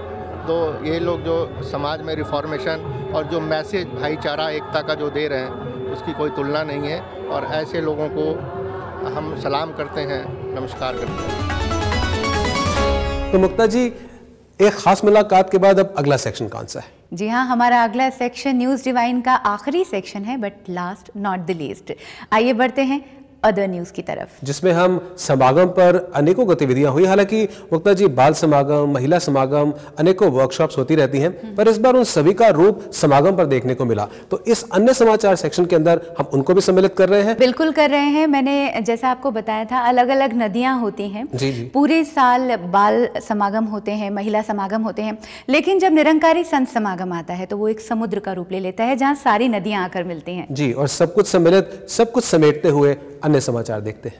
तो ये लोग जो समाज में रिफॉर्मेशन और जो मैसेज भाईचारा एकता का जो दे रहे हैं उसकी कोई तुलना नहीं है और ऐसे लोगों को हम सलाम करते हैं, नमस्कार करते हैं। तो मुक्ता जी, एक खास मुलाकात के बाद अब अगला सेक्शन कौन सा है? जी हाँ, हमारा अगला सेक्शन न्यूज़ डिवाइन का आखिरी सेक्शन है, but last not the least. आइए बढ़ते हैं अदर न्यूज़ की तरफ, जिसमें हम समागम पर अनेकों गतिविधियां हुई। हालांकि मुक्ता जी, बाल समागम, महिला समागम, अनेकों वर्कशॉप्स होती रहती हैं, पर इस बार उन सभी का रूप समागम पर देखने को मिला। तो इस अन्य समाचार सेक्शन के अंदर हम उनको भी सम्मिलित कर रहे हैं। बिल्कुल कर रहे हैं। मैंने जैसा आपको बताया था, अलग अलग नदियां होती हैं। जी जी। पूरे साल बाल समागम होते हैं, महिला समागम होते हैं, लेकिन जब निरंकारी संत समागम आता है तो वो एक समुद्र का रूप ले लेता है जहाँ सारी नदियां आकर मिलती हैं। जी, और सब कुछ सम्मिलित, सब कुछ समेटते हुए अन्य समाचार देखते हैं।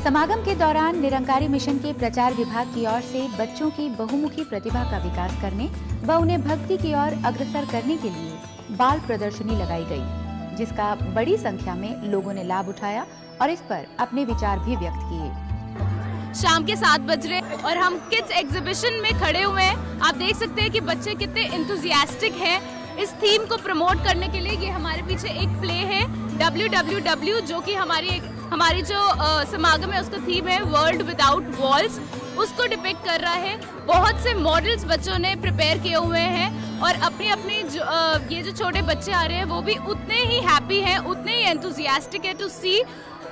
समागम के दौरान निरंकारी मिशन के प्रचार विभाग की ओर से बच्चों की बहुमुखी प्रतिभा का विकास करने व उन्हें भक्ति की ओर अग्रसर करने के लिए बाल प्रदर्शनी लगाई गई, जिसका बड़ी संख्या में लोगों ने लाभ उठाया और इस पर अपने विचार भी व्यक्त किए। शाम के 7 बज रहे और हम किड्स एग्जीबिशन में खड़े हुए हैं। आप देख सकते हैं कि बच्चे कितने एंथुसियास्टिक हैं इस थीम को प्रमोट करने के लिए। ये हमारे पीछे एक प्ले है WWW, जो कि हमारी जो समागम है उसका थीम है वर्ल्ड विदाउट वॉल्स, उसको डिपिक्ट कर रहा है। बहुत से मॉडल्स बच्चों ने प्रिपेयर किए हुए हैं और अपनी ये जो छोटे बच्चे आ रहे हैं वो भी उतने ही हैप्पी हैं, उतने ही एंथुसियास्टिक है to see.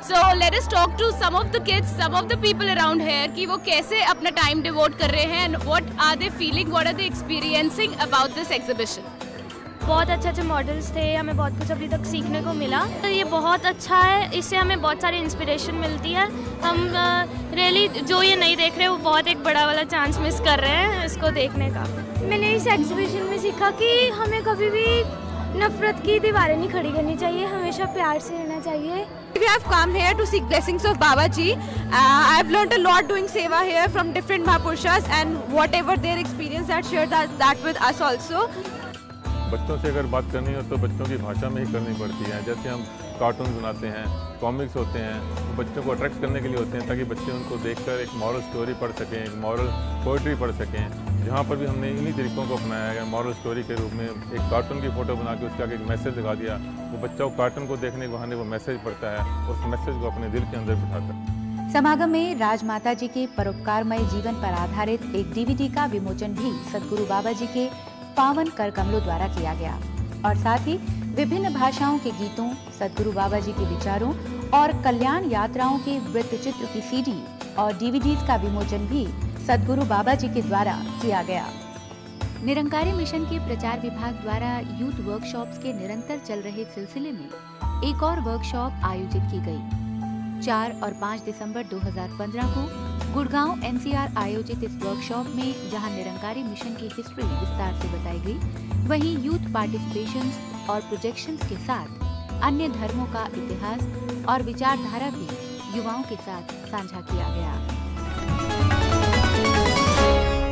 So let us talk to some of the kids, some of the people around here कि वो कैसे अपना टाइम डिवोट कर रहे हैं and what are they feeling, what are they experiencing about this exhibition. बहुत अच्छे models थे, हमें बहुत कुछ अभी तक सीखने को मिला। तो ये बहुत अच्छा है, इससे हमें बहुत सारी इंस्पिरेशन मिलती है। हम रियली जो ये नहीं देख रहे वो बहुत एक बड़ा वाला चांस मिस कर रहे हैं इसको देखने का। मैंने इस एग्जीबिशन में सीखा कि हमें कभी भी नफरत की दीवारें नहीं खड़ी करनी चाहिए, हमेशा प्यार से रहना चाहिए। We have come here to seek blessings of Babaji. I have learned a lot doing seva here from different Mahapurushas and whatever their experience that shared that with us also. बच्चों से अगर बात करनी हो तो बच्चों की भाषा में ही करनी पड़ती है। जैसे हम कार्टून बनाते हैं, कॉमिक्स होते हैं, वो बच्चों को अट्रैक्ट करने के लिए होते हैं ताकि बच्चे उनको देखकर एक मॉरल स्टोरी पढ़ सकें, एक मॉरल पोइट्री पढ़ सकें। जहाँ पर भी हमने इन्हीं तरीकों को अपनाया है, मॉरल स्टोरी के रूप में एक कार्टून की फ़ोटो बना के उसका एक मैसेज दिखा दिया। वो बच्चा वो कार्टून को देखने के बहाने वो मैसेज पढ़ता है और उस मैसेज को अपने दिल के अंदर बिठाता है। समागम में राजमाता जी के परोपकारमय जीवन पर आधारित एक DVD का विमोचन भी सदगुरु बाबा जी के पावन कर कमलों द्वारा किया गया और साथ ही विभिन्न भाषाओं के गीतों, सदगुरु बाबा जी के विचारों और कल्याण यात्राओं के वृत्त चित्र की CD और DVDs का विमोचन भी सदगुरु बाबा जी के द्वारा किया गया। निरंकारी मिशन के प्रचार विभाग द्वारा यूथ वर्कशॉप्स के निरंतर चल रहे सिलसिले में एक और वर्कशॉप आयोजित की गई। 4 और 5 दिसंबर 2015 को गुड़गांव NCR आयोजित इस वर्कशॉप में जहां निरंकारी मिशन की हिस्ट्री विस्तार से बताई गई, वहीं यूथ पार्टिसिपेशंस और प्रोजेक्शंस के साथ अन्य धर्मों का इतिहास और विचारधारा भी युवाओं के साथ साझा किया गया।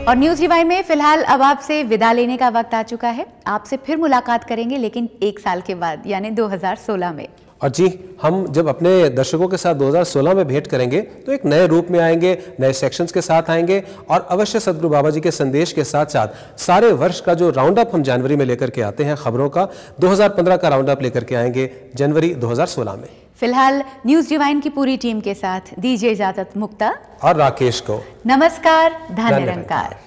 और न्यूज डिवाइन में फिलहाल अब आपसे विदा लेने का वक्त आ चुका है। आपसे फिर मुलाकात करेंगे, लेकिन 1 साल के बाद, यानी 2016 में। और जी, हम जब अपने दर्शकों के साथ 2016 में भेंट करेंगे तो एक नए रूप में आएंगे, नए सेक्शंस के साथ आएंगे और अवश्य सदगुरु बाबा जी के संदेश के साथ साथ सारे वर्ष का जो राउंड अप हम जनवरी में लेकर के आते हैं खबरों का, 2015 का राउंड अप लेकर के आएंगे जनवरी 2016 में। फिलहाल न्यूज डिवाइन की पूरी टीम के साथ दीजिए इजाजत मुक्ता और राकेश को। नमस्कार, धन्य निरंकार।